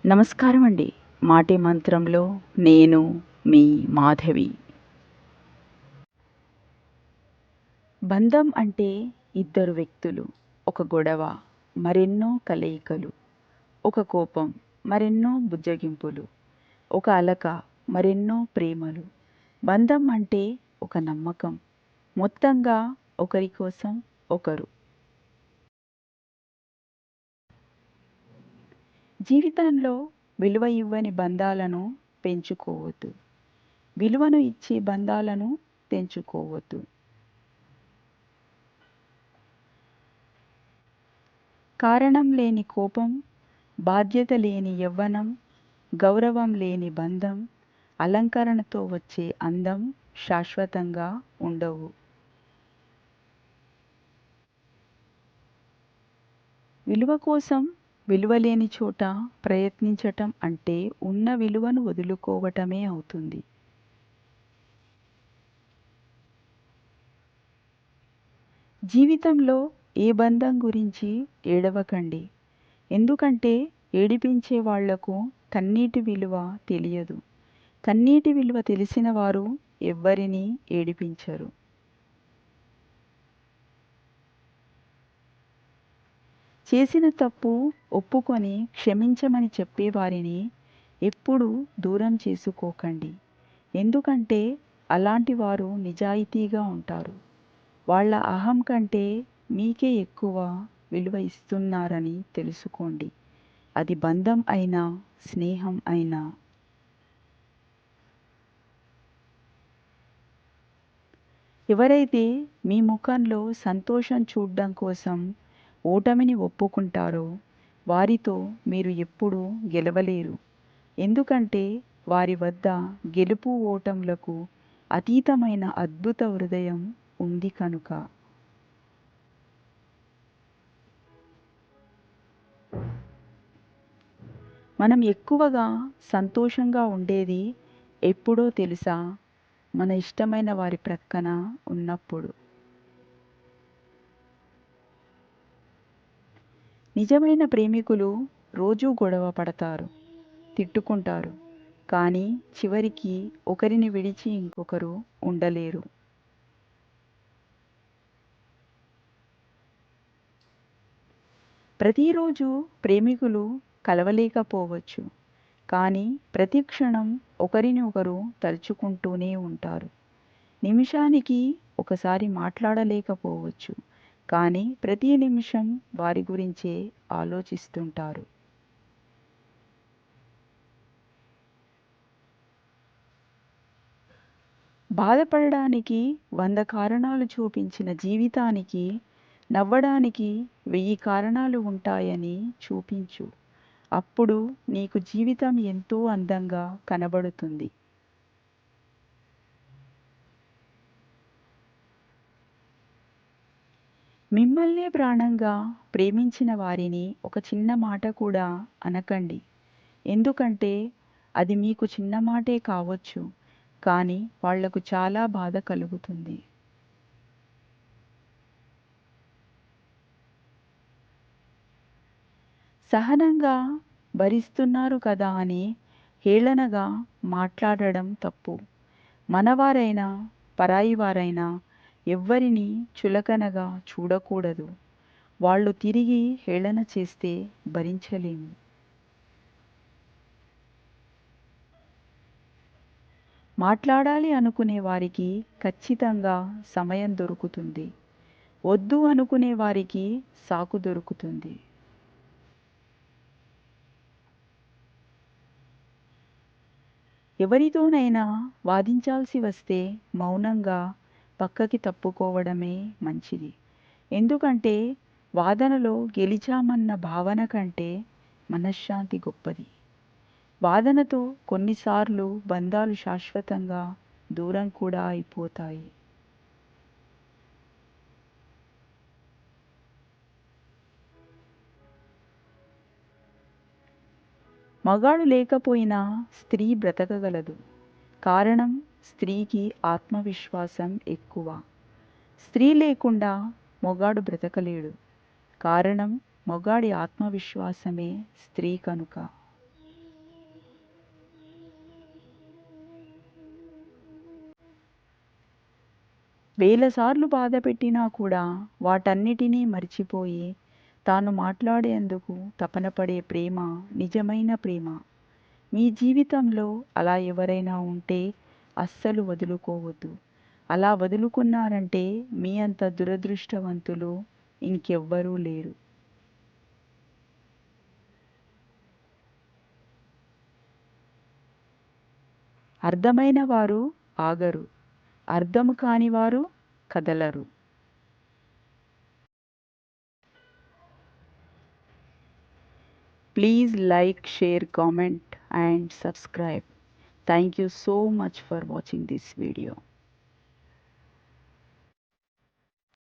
నమస్కారం అండి. మాటే మంత్రంలో నేను మీ మాధవి. బంధం అంటే ఇద్దరు వ్యక్తులు, ఒక గొడవ, మరెన్నో కలయికలు, ఒక కోపం, మరెన్నో బుజ్జగింపులు, ఒక అలక, మరెన్నో ప్రేమలు. బంధం అంటే ఒక నమ్మకం, మొత్తంగా ఒకరి కోసం ఒకరు. జీవితంలో విలువ ఇవ్వని బంధాలను పెంచుకోవద్దు. విలువను ఇచ్చే బంధాలను తెంచుకోవద్దు. కారణం లేని కోపం, బాధ్యత లేని యవ్వనం, గౌరవం లేని బంధం, అలంకరణతో వచ్చే అందం శాశ్వతంగా ఉండవు. విలువ కోసం విలువలేని చోట ప్రయత్నించటం అంటే ఉన్న విలువను వదులుకోవటమే అవుతుంది. జీవితంలో ఏ బంధం గురించి ఏడవకండి. ఎందుకంటే ఏడిపించే వాళ్లకు కన్నీటి విలువ తెలియదు. కన్నీటి విలువ తెలిసిన వారు ఎవ్వరినీ ఏడిపించరు. చేసిన తప్పు ఒప్పుకొని క్షమించమని చెప్పేవారిని ఎప్పుడూ దూరం చేసుకోకండి. ఎందుకంటే అలాంటి వారు నిజాయితీగా ఉంటారు. వాళ్ళ అహం కంటే మీకే ఎక్కువ విలువ ఇస్తున్నారని తెలుసుకోండి. అది బంధం అయినా, స్నేహం అయినా. ఎవరైతే మీ ముఖంలో సంతోషం చూడడం కోసం ఓటమిని ఒప్పుకుంటారో వారితో మీరు ఎప్పుడూ గెలవలేరు. ఎందుకంటే వారి వద్ద గెలుపు ఓటములకు అతీతమైన అద్భుత హృదయం ఉంది కనుక. మనం ఎక్కువగా సంతోషంగా ఉండేది ఎప్పుడో తెలుసా? మన ఇష్టమైన వారి ప్రక్కన ఉన్నప్పుడు. నిజమైన ప్రేమికులు రోజూ గొడవ పడతారు, తిట్టుకుంటారు, కానీ చివరికి ఒకరిని విడిచి ఇంకొకరు ఉండలేరు. ప్రతిరోజు ప్రేమికులు కలవలేకపోవచ్చు, కానీ ప్రతి క్షణం ఒకరిని ఒకరు తలుచుకుంటూనే ఉంటారు. నిమిషానికి ఒకసారి మాట్లాడలేకపోవచ్చు, కానీ ప్రతి నిమిషం వారి గురించే ఆలోచిస్తుంటారు. బాధపడడానికి 100 కారణాలు చూపించిన జీవితానికి నవ్వడానికి 1000 కారణాలు ఉంటాయని చూపించు. అప్పుడు నీకు జీవితం ఎంతో అందంగా కనబడుతుంది. మిమ్మల్నే ప్రాణంగా ప్రేమించిన వారిని ఒక చిన్న మాట కూడా అనకండి. ఎందుకంటే అది మీకు చిన్న మాటే కావచ్చు, కానీ వాళ్లకు చాలా బాధ కలుగుతుంది. సహనంగా భరిస్తున్నారు కదా అని హేళనగా మాట్లాడడం తప్పు. మనవారైనా పరాయి వారైనా ఎవ్వరినీ చులకనగా చూడకూడదు. వాళ్ళు తిరిగి హేళన చేస్తే భరించలేము. మాట్లాడాలి అనుకునే వారికి ఖచ్చితంగా సమయం దొరుకుతుంది. వద్దు అనుకునే వారికి సాకు దొరుకుతుంది. ఎవరితోనైనా వాదించాల్సి వస్తే మౌనంగా పక్కకి తప్పుకోవడమే మంచిది. ఎందుకంటే వాదనలో గెలిచామన్న భావన కంటే మనశ్శాంతి గొప్పది. వాదనతో కొన్నిసార్లు బంధాలు శాశ్వతంగా దూరం కూడా అయిపోతాయి. మగాడు లేకపోయినా స్త్రీ బ్రతకగలదు. కారణం స్త్రీకి ఆత్మవిశ్వాసం ఎక్కువ. స్త్రీ లేకుండా మొగాడు బ్రతకలేడు. కారణం మొగాడి ఆత్మవిశ్వాసమే స్త్రీ కనుక. వేల సార్లు బాధ పెట్టినా కూడా వాటన్నిటినీ మర్చిపోయి తాను మాట్లాడేందుకు తపన పడే ప్రేమ నిజమైన ప్రేమ. మీ జీవితంలో అలా ఎవరైనా ఉంటే అస్సలు వదులుకోవద్దు. అలా వదులుకున్నారంటే మీ అంత దురదృష్టవంతులు ఇంకెవ్వరూ లేరు. అర్థమైన వారు ఆగరు. అర్థం కాని వారు కదలరు. Please like, share, comment and subscribe. Thank you so much for watching this video.